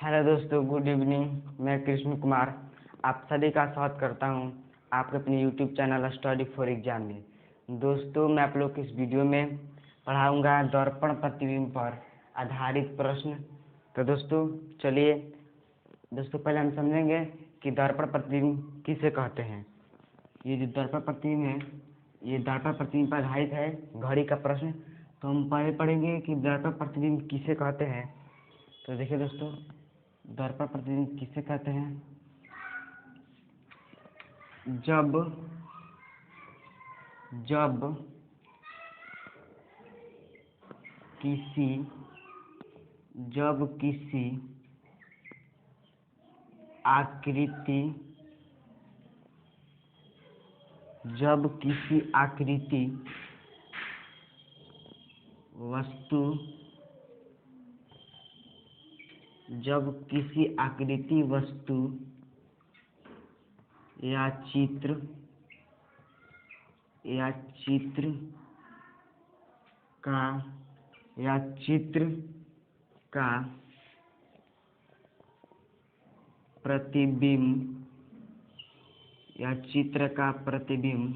Hello दोस्तों, good evening. मैं कृष्ण कुमार आप सभी का स्वागत करता हूं आपके अपने YouTube channel study for exam में। दोस्तों, मैं आप लोग को इस वीडियो में पढ़ाऊंगा दर्पण प्रतिबिंब पर आधारित प्रश्न। तो दोस्तों चलिए पहले हम समझेंगे कि दर्पण प्रतिबिंब किसे कहते हैं। ये जो दर्पण प्रतिबिंब है, ये दर्पण प्रतिबिंब पर आधारित है घड़ी का प्रश्न। तो हम पहले पढ़ेंगे कि दर्पण प्रतिबिंब किसे कहते हैं। तो देखिए दोस्तों, दर्पण प्रतिबिंब किसे कहते हैं। जब किसी आकृति वस्तु या चित्र का प्रतिबिंब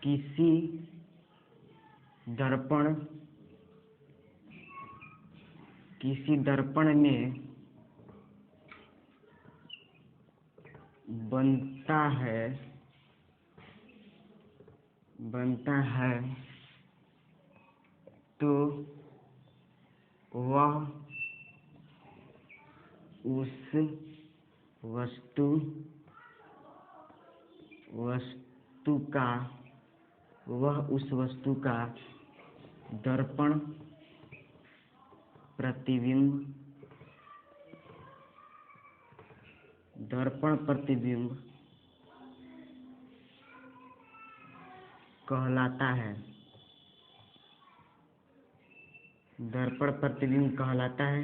किसी दर्पण में बनता है तो वह उस वस्तु का दर्पण प्रतिबिंब कहलाता है।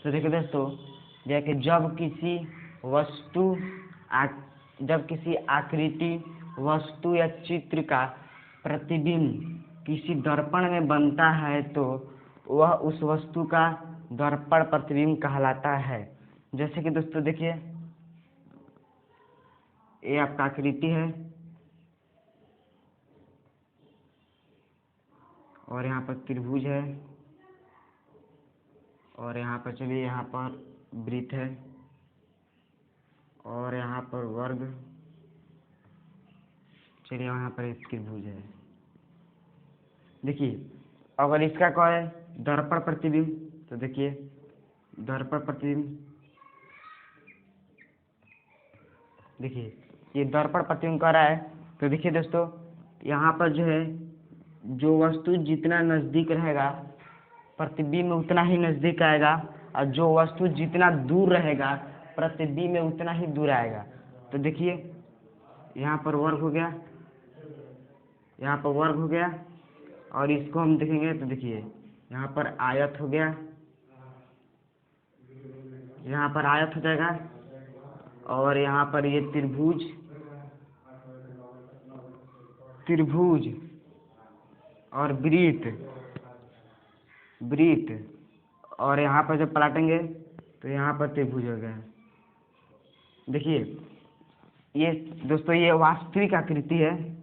तो देखिए दोस्तों, जैसे जब किसी आकृति वस्तु या चित्र का प्रतिबिंब किसी दर्पण में बनता है तो वह उस वस्तु का दर्पण प्रतिबिंब कहलाता है। जैसे कि दोस्तों देखिए, ये आपका आकृति है और यहाँ पर त्रिभुज है और यहाँ पर चलिए यहाँ पर वृत्त है और यहाँ पर वर्ग, चलिए यहाँ पर एक त्रिभुज है। देखिए, अगर इसका क्या है दर्पण प्रतिबिंब, तो देखिए दर्पण प्रतिबिंब, देखिए ये दर्पण प्रतिबिंब कर रहा है। तो देखिए दोस्तों, यहाँ पर जो है जो वस्तु जितना नजदीक रहेगा प्रतिबिंब में उतना ही नजदीक आएगा और जो वस्तु जितना दूर रहेगा प्रतिबिंब में उतना ही दूर आएगा। तो देखिए यहाँ पर वर्ग हो गया, और इसको हम देखेंगे तो देखिए यहाँ पर आयत हो गया, यहाँ पर आयत हो जाएगा और यहाँ पर ये त्रिभुज और वृत्त और यहाँ पर जब पलटेंगे तो यहाँ पर त्रिभुज हो गया। देखिए ये दोस्तों ये वास्तविक आकृति है,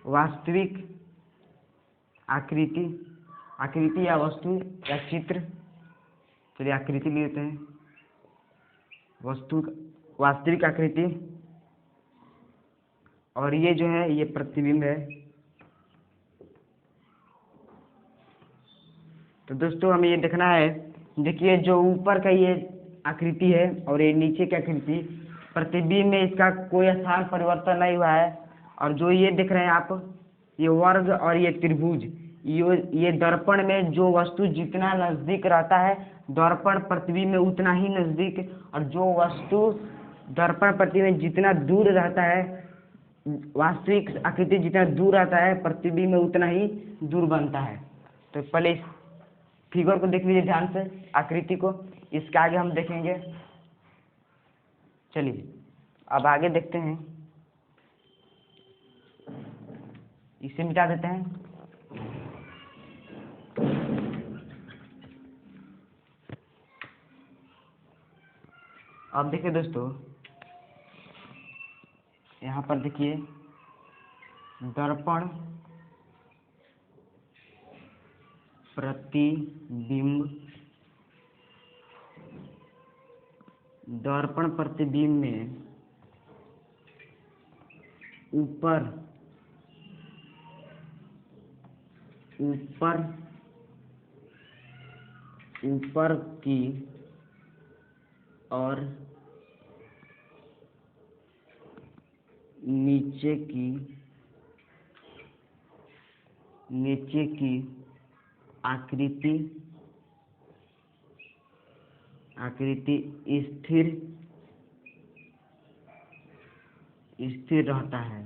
वास्तविक आकृति या वस्तु या चित्र। चलिए आकृति लेते हैं, वास्तविक आकृति, और ये जो है ये प्रतिबिंब है। तो दोस्तों हमें ये देखना है, देखिए जो ऊपर का ये आकृति है और ये नीचे की आकृति, प्रतिबिंब में इसका कोई स्थान परिवर्तन नहीं हुआ है। और जो ये देख रहे हैं आप, ये वर्ग और ये त्रिभुज, ये दर्पण में जो वस्तु जितना नजदीक रहता है दर्पण प्रतिबिंब में उतना ही नजदीक, और जो वस्तु दर्पण प्रतिबिंब जितना दूर रहता है, वास्तविक आकृति जितना दूर रहता है प्रतिबिंब में उतना ही दूर बनता है। तो पहले इस फिगर को देख लीजिए ध्यान से, आकृति को, इसके आगे हम देखेंगे। चलिए अब आगे देखते हैं, इसे मिटा देते हैं। अब देखिए दोस्तों, यहाँ पर देखिए दर्पण प्रतिबिंब, दर्पण प्रतिबिंब में ऊपर ऊपर ऊपर की और नीचे की आकृति स्थिर रहता है।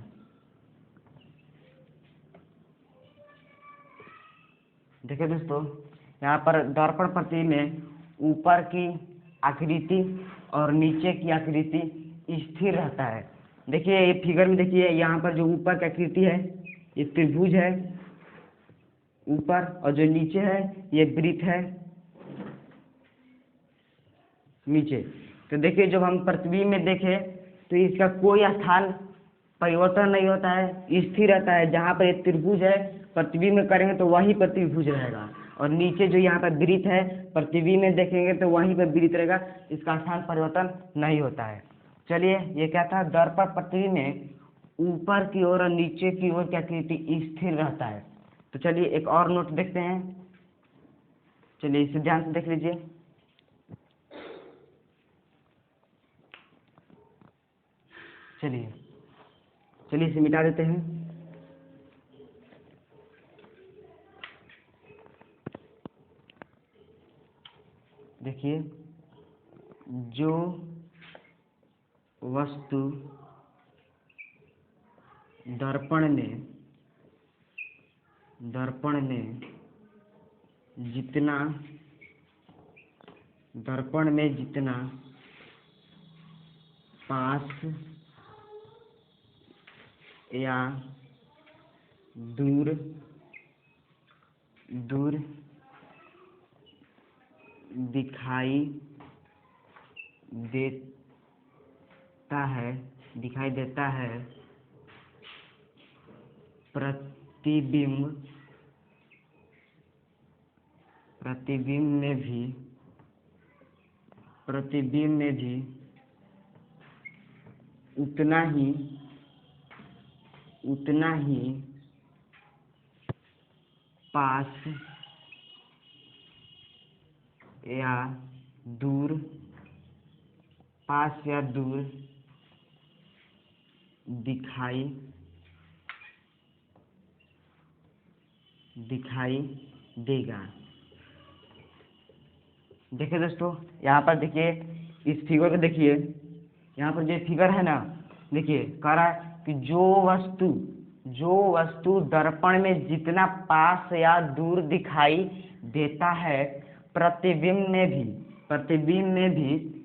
देखिए दोस्तों, यहाँ पर दर्पण प्रतिबिंब में ऊपर की आकृति और नीचे की आकृति स्थिर रहता है। देखिए ये फिगर में देखिए, यहाँ पर जो ऊपर की आकृति है ये त्रिभुज है ऊपर, और जो नीचे है ये वृत्त है नीचे। तो देखिए जब हम प्रतिबिंब में देखें तो इसका कोई स्थान परिवर्तन नहीं होता है, स्थिर रहता है। जहाँ पर एक त्रिभुज है प्रतिबिंब में करेंगे तो वही प्रतिभुज रहेगा, और नीचे जो यहाँ पर वृत्त है प्रतिबिंब में देखेंगे तो वहीं पर वृत्त रहेगा, इसका स्थान परिवर्तन नहीं होता है। चलिए, ये क्या था, दर्पण प्रतिबिंब में ऊपर की ओर और नीचे की ओर की आकृति स्थिर रहता है। तो चलिए एक और नोट देखते हैं, चलिए इसे ध्यान से देख लीजिए। चलिए इसे मिटा देते हैं। देखिए, जो वस्तु दर्पण में जितना पास या दूर दिखाई देता है प्रतिबिंब में भी उतना ही पास या दूर दिखाई देगा। देखिए दोस्तों, यहाँ पर देखिए इस फिगर को देखिए, यहाँ पर जो फिगर है ना, देखिए कह रहा है कि जो वस्तु दर्पण में जितना पास या दूर दिखाई देता है प्रतिबिंब में भी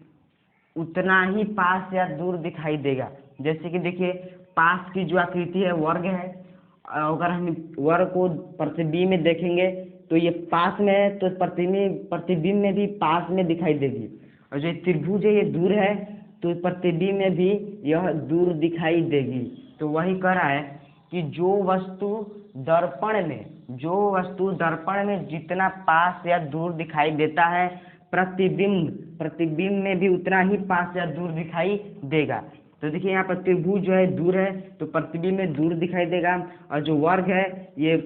उतना ही पास या दूर दिखाई देगा। जैसे कि देखिए पास की जो आकृति है वर्ग है, अगर हम वर्ग को प्रतिबिंब में देखेंगे तो ये पास में है, तो प्रतिबिंब में भी पास में दिखाई देगी। और जो त्रिभुज है ये दूर है, तो प्रतिबिंब में भी यह दूर दिखाई देगी। तो वही कह रहा है कि जो वस्तु दर्पण में जितना पास या दूर दिखाई देता है प्रतिबिंब में भी उतना ही पास या दूर दिखाई देगा। तो देखिए यहाँ पर त्रिभुज जो है दूर है तो प्रतिबिंब में दूर दिखाई देगा, और जो वर्ग है ये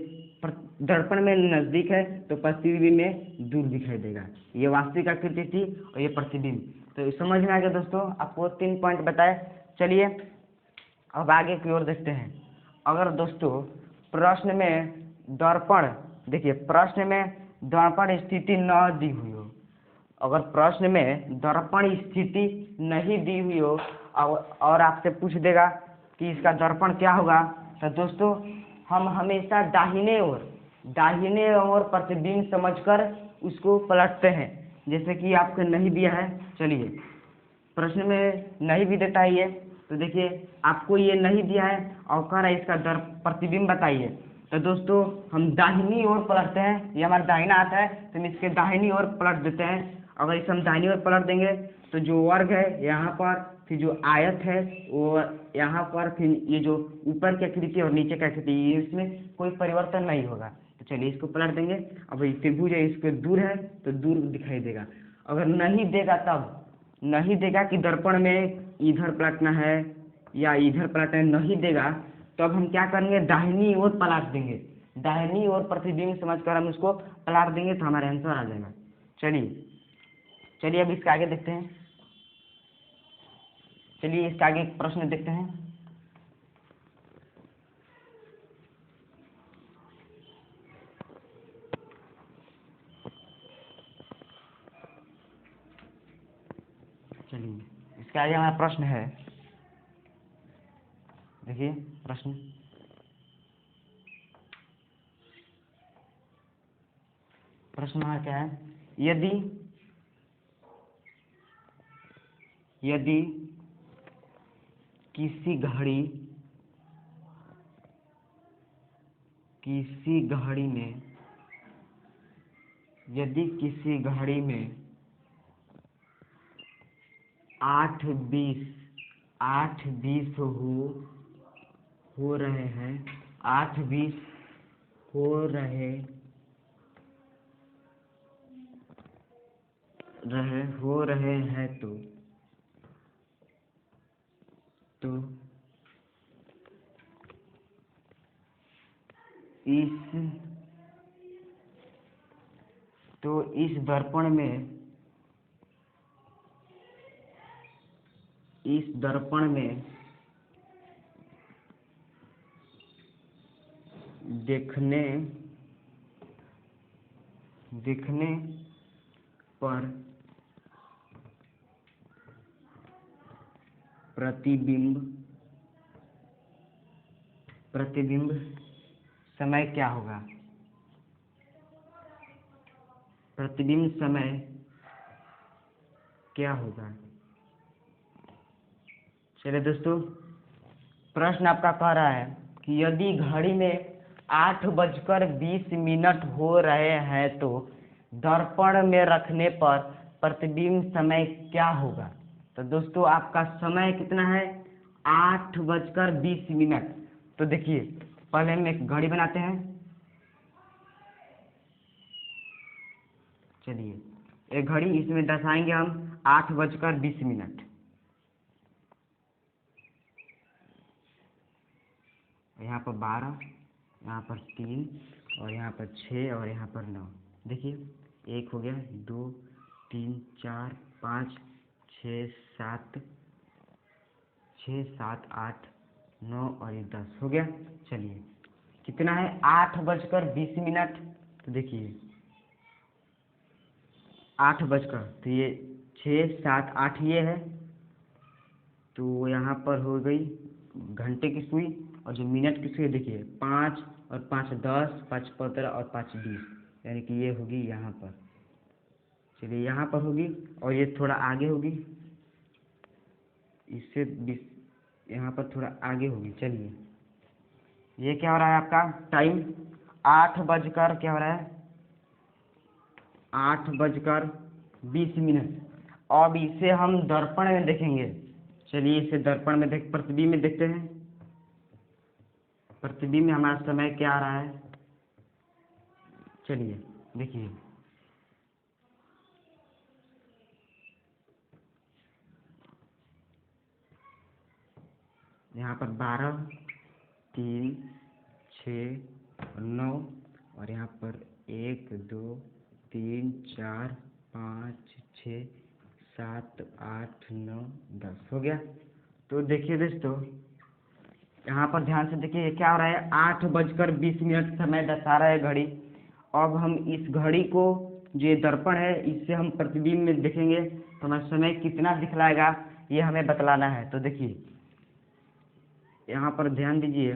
दर्पण में नजदीक है तो प्रतिबिंब में दूर दिखाई देगा। ये वास्तविक आकृति थी और ये प्रतिबिंब। तो समझ में आ गया दोस्तों, आपको 3 पॉइंट बताए। चलिए अब आगे की ओर देखते हैं। अगर दोस्तों प्रश्न में दर्पण, देखिए प्रश्न में दर्पण स्थिति न दी हुई हो, अगर प्रश्न में दर्पण स्थिति नहीं दी हुई हो और आपसे पूछ देगा कि इसका दर्पण क्या होगा, तो दोस्तों हम हमेशा दाहिने ओर प्रतिबिंब समझकर उसको पलटते हैं। जैसे कि आपको नहीं दिया है, चलिए प्रश्न में नहीं भी देता है ये, तो देखिए आपको ये नहीं दिया है और कह रहा है इसका प्रतिबिंब बताइए। तो दोस्तों हम दाहिनी ओर पलटते हैं, ये हमारा दाहिना हाथ है तो हम इसके दाहिनी ओर पलट देते हैं अगर इसे हम दाहिनी ओर पलट देंगे तो जो वर्ग है यहाँ पर, फिर जो आयत है वो यहाँ पर, फिर ये जो ऊपर की आकृति और नीचे की आकृति, इसमें कोई परिवर्तन नहीं होगा। तो चलिए इसको पलट देंगे। अब ये त्रिभुज है, इसको दूर है तो दूर दिखाई देगा। अगर नहीं देगा, तब नहीं देगा कि दर्पण में इधर पलटना है या इधर पलटना है, नहीं देगा तो अब हम क्या करेंगे, दाहिनी ओर पलट देंगे। दाहिनी ओर प्रतिबिंब समझकर हम उसको पलट देंगे तो हमारा आंसर आ जाएगा। चलिए अब इसके आगे देखते हैं। चलिए इसके आगे एक प्रश्न देखते हैं। चलिए इसके आगे हमारा प्रश्न है, देखिए प्रश्न हमारा क्या है, यदि किसी घड़ी में 8:20 हो रहे हैं, 8:20 हो रहे हैं तो इस दर्पण में देखने पर प्रतिबिंब समय क्या होगा? प्रतिबिंब समय क्या होगा? चलिए दोस्तों, प्रश्न आपका कह रहा है कि यदि घड़ी में 8:20 हो रहे हैं तो दर्पण में रखने पर प्रतिबिंब समय क्या होगा? तो दोस्तों आपका समय कितना है, 8:20। तो देखिए पहले हम एक घड़ी बनाते हैं। चलिए एक घड़ी, इसमें दर्शाएंगे हम 8:20। यहाँ पर 12, यहाँ पर 3 और यहाँ पर 6 और यहाँ पर 9। देखिए 1 हो गया, 2 3 4 5 6 7 8 9 और ये 10 हो गया। चलिए कितना है, 8:20। तो देखिए 8 बजकर, तो ये 6 7 8 ये है, तो यहाँ पर हो गई घंटे की सुई, और जो मिनट की सुई देखिए 5 और 5 10, 5 15 और 5 20, यानी कि ये होगी यहाँ पर। चलिए यहाँ पर होगी और ये थोड़ा आगे होगी, इससे 20 यहाँ पर थोड़ा आगे होगी। चलिए ये क्या हो रहा है आपका टाइम, 8 बजकर क्या हो रहा है, 8:20। अब इसे हम दर्पण में देखेंगे। चलिए इसे दर्पण में प्रतिबिंब में देखते हैं। प्रतिबिंब में हमारा समय क्या आ रहा है, चलिए देखिए यहाँ पर 12 3 6 और 9, और यहाँ पर 1 2 3 4 5 6 7 8 9 10 हो गया। तो देखिए दोस्तों यहाँ पर ध्यान से देखिए ये क्या हो रहा है, 8:20 समय दर्शा रहा है घड़ी। अब हम इस घड़ी को, जो ये दर्पण है, इससे हम प्रतिबिंब में देखेंगे तो हमारा समय कितना दिखलाएगा ये हमें बतलाना है। तो देखिए यहाँ पर ध्यान दीजिए,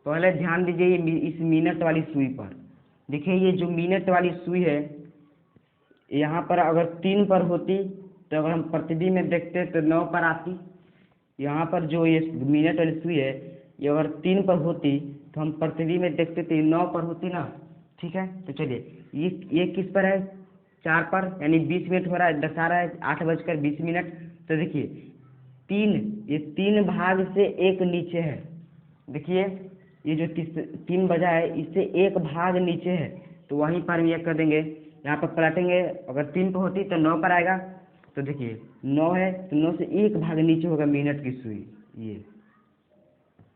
पहले ध्यान दीजिए इस मिनट वाली सुई पर। देखिए ये जो मिनट वाली सुई है, यहाँ पर अगर 3 पर होती तो अगर हम प्रतिबिंब में देखते तो 9 पर आती। यहाँ पर जो ये मिनट वाली सुई है, ये अगर 3 पर होती तो हम प्रतिबिंब में देखते तो 9 पर होती ना। ठीक है, तो चलिए ये किस पर है, 4 पर, यानी 20 मिनट हो रहा है, दर्शा रहा है 8:20। तो देखिए ये 3 भाग से एक नीचे है। देखिए ये जो 3 बजा है इससे एक भाग नीचे है, तो वहीं पर हम ये कर देंगे, यहाँ पर पलटेंगे, अगर 3 पर होती तो 9 पर आएगा। तो देखिए 9 है तो 9 से एक भाग नीचे होगा मिनट की सुई, ये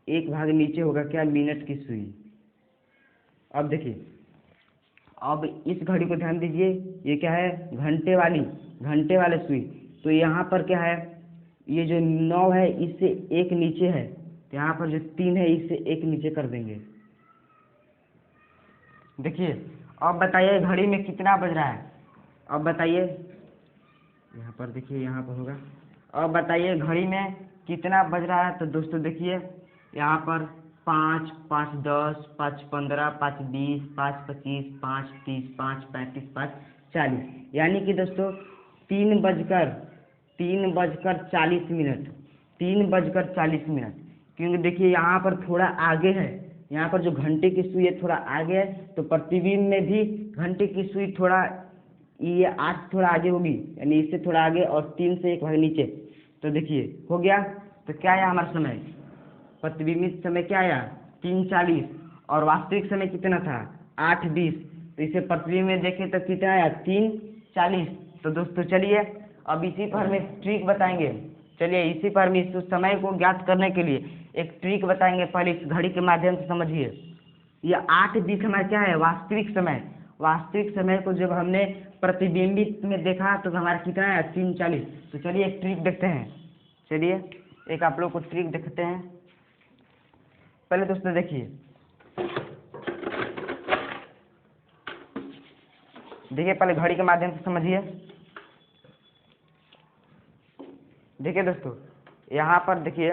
एक भाग नीचे होगा क्या, मिनट की सुई। अब देखिए अब इस घड़ी को ध्यान दीजिए, ये क्या है, घंटे वाले सुई। तो यहाँ पर क्या है, ये जो 9 है इससे एक नीचे है, तो यहाँ पर जो 3 है इससे एक नीचे कर देंगे। देखिए अब बताइए घड़ी में कितना बज रहा है, अब बताइए, यहाँ पर देखिए यहाँ पर होगा। अब बताइए घड़ी में कितना बज रहा है। तो दोस्तों देखिए यहाँ पर 5, 5, 10, 5, 15, 5, 20, 5, 25, 5, 30, 5, 35, 5, 40, यानी कि दोस्तों 3:40, 3:40, क्योंकि देखिए यहाँ पर थोड़ा आगे है, यहाँ पर जो घंटे की सुई है थोड़ा आगे है, तो प्रतिबिंब में भी घंटे की सुई थोड़ा, ये 8 थोड़ा आगे होगी, यानी इससे थोड़ा आगे, और 3 से एक भाग नीचे। तो देखिए हो गया। तो क्या आया हमारा समय, प्रतिबिंबित समय क्या आया 3:40, और वास्तविक समय कितना था 8:20। तो इसे प्रतिबिंब में देखें तो कितना आया 3:40। तो दोस्तों चलिए अब इसी पर हम एक ट्रिक बताएंगे। चलिए इसी पर हम इस समय को ज्ञात करने के लिए एक ट्रिक बताएंगे। पहले इस घड़ी के माध्यम से समझिए, ये 8:20 हमारा क्या है, वास्तविक समय। वास्तविक समय को जब हमने प्रतिबिंबित में देखा तो हमारा कितना है 3:40। तो चलिए एक ट्रिक देखते हैं, चलिए एक आप लोग को ट्रिक देखते हैं। पहले दोस्तों देखिए पहले घड़ी के माध्यम से समझिए। देखिए दोस्तों यहाँ पर देखिए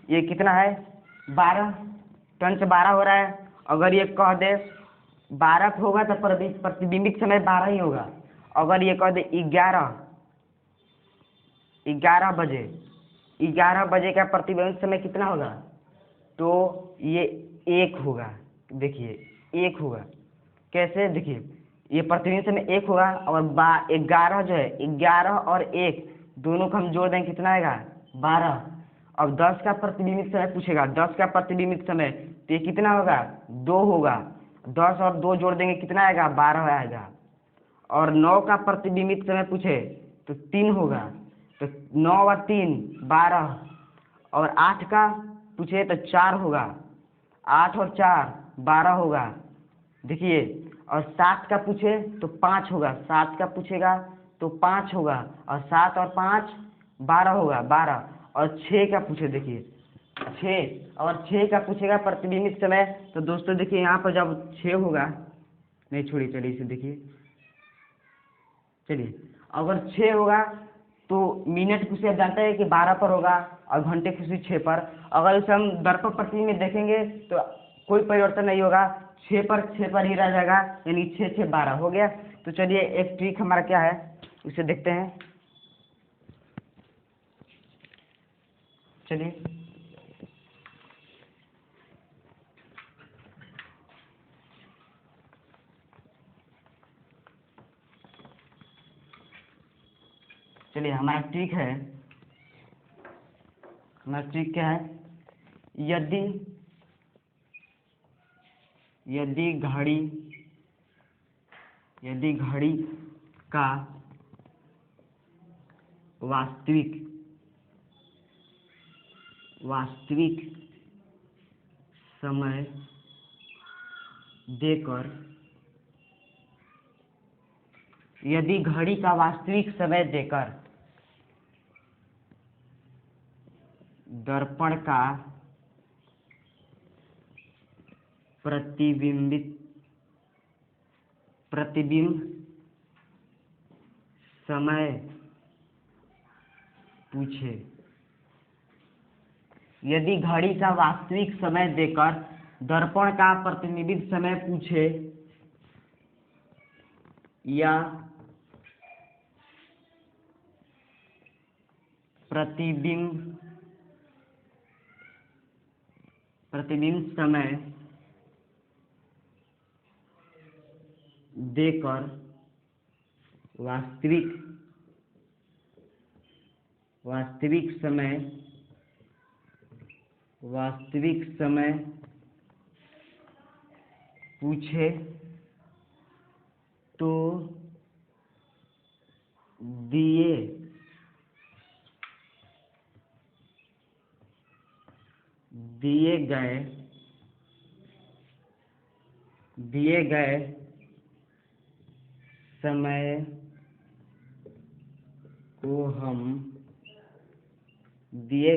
ये कितना है 12, टन से 12 हो रहा है। अगर ये कह दे 12 होगा तो प्रतिबिंबित समय 12 ही होगा। अगर ये कह दे 11 बजे, 11 बजे का प्रतिबिंबित समय कितना होगा, तो ये 1 होगा। देखिए 1 होगा, कैसे, देखिए ये प्रतिबिंब समय 1 होगा, और 11 जो है, 11 और 1 दोनों को हम जोड़ देंगे कितना आएगा 12। अब 10 का प्रतिबिंबित समय पूछेगा, 10 का प्रतिबिंबित समय, तो ये कितना होगा 2 होगा। 10 और 2 जोड़ देंगे कितना आएगा 12 आएगा। और 9 का प्रतिबिंबित समय पूछे तो 3 होगा, तो 9 और 3 12। और 8 का पूछे तो 4 होगा, 8 और 4 12 होगा। देखिए और 7 का पूछे तो 5 होगा, 7 का पूछेगा तो 5 होगा, और 7 और 5 12 होगा 12। और 6 का पूछे, देखिए 6 का पूछेगा प्रतिबिंबित समय। तो दोस्तों देखिए यहाँ पर जब 6 होगा, नहीं छोड़िए, चलिए इसे देखिए, चलिए अगर 6 होगा तो मिनट की सुई जानते हैं कि 12 पर होगा, और घंटे की सुई 6 पर। अगर इसे हम दर्पण प्रतिबिंब में देखेंगे तो कोई परिवर्तन नहीं होगा, 6 पर ही रह जाएगा, यानी 6, 6, 12 हो गया। तो चलिए एक ट्रिक हमारा क्या है उसे देखते हैं। चलिए हमारा ट्रिक क्या है, यदि घड़ी का वास्तविक समय देकर, यदि घड़ी का वास्तविक समय देकर दर्पण का प्रतिबिंब समय पूछे, यदि घड़ी का वास्तविक समय देकर दर्पण का प्रतिबिंबित समय पूछे, या प्रतिबिंब समय देकर वास्तविक समय पूछे तो दिए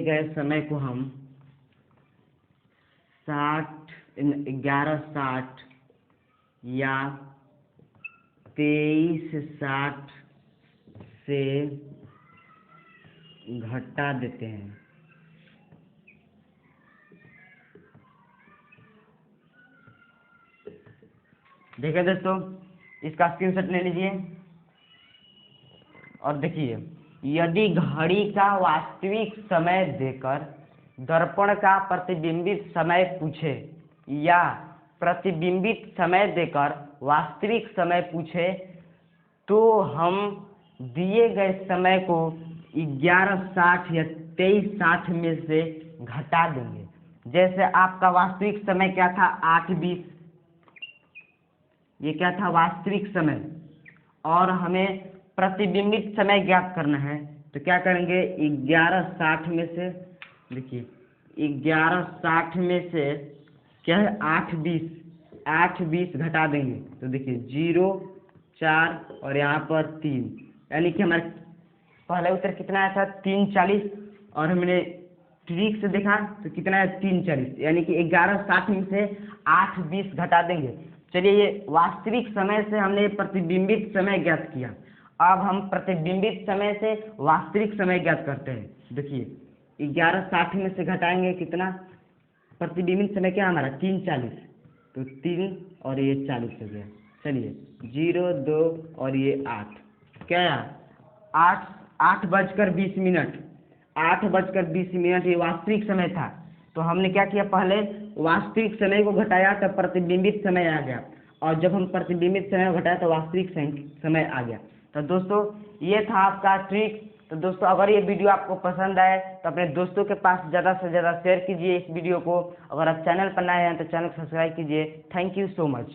गए समय को हम 11:60 या 23:60 से घटा देते हैं। देखिए दोस्तों, इसका स्क्रीनशॉट ले लीजिए और देखिए, यदि घड़ी का वास्तविक समय देकर दर्पण का प्रतिबिंबित समय पूछे या प्रतिबिंबित समय देकर वास्तविक समय पूछे तो हम दिए गए समय को 11:60 या 23:60 में से घटा देंगे। जैसे आपका वास्तविक समय क्या था, 8:20, ये क्या था वास्तविक समय, और हमें प्रतिबिंबित समय ज्ञात करना है। तो क्या करेंगे, 11:60 में से, देखिए 11:60 में से क्या है 8:20 घटा देंगे तो देखिए 0, 4 और यहाँ पर 3, यानी कि हमारे पहला उत्तर कितना आया था 3:40, और हमने ट्रिक से देखा तो कितना है 3:40, यानी कि 11:60 में से 8:20 घटा देंगे। चलिए, ये वास्तविक समय से हमने प्रतिबिंबित समय ज्ञात किया। अब हम प्रतिबिंबित समय से वास्तविक समय ज्ञात करते हैं। देखिए 11:60 में से घटाएंगे कितना, प्रतिबिंबित समय क्या हमारा 3:40, तो 3 और ये 40 हो गया। चलिए 0, 2 और ये 8, क्या 8:20, 8:20 ये वास्तविक समय था। तो हमने क्या किया, पहले वास्तविक समय को घटाया तो प्रतिबिंबित समय आ गया, और जब हम प्रतिबिंबित समय को घटाया तो वास्तविक समय आ गया। तो दोस्तों, ये था आपका ट्रिक। तो दोस्तों, अगर ये वीडियो आपको पसंद आए तो अपने दोस्तों के पास ज़्यादा से ज़्यादा शेयर कीजिए इस वीडियो को। अगर आप चैनल पर नए हैं तो चैनल को सब्सक्राइब कीजिए। Thank you so much.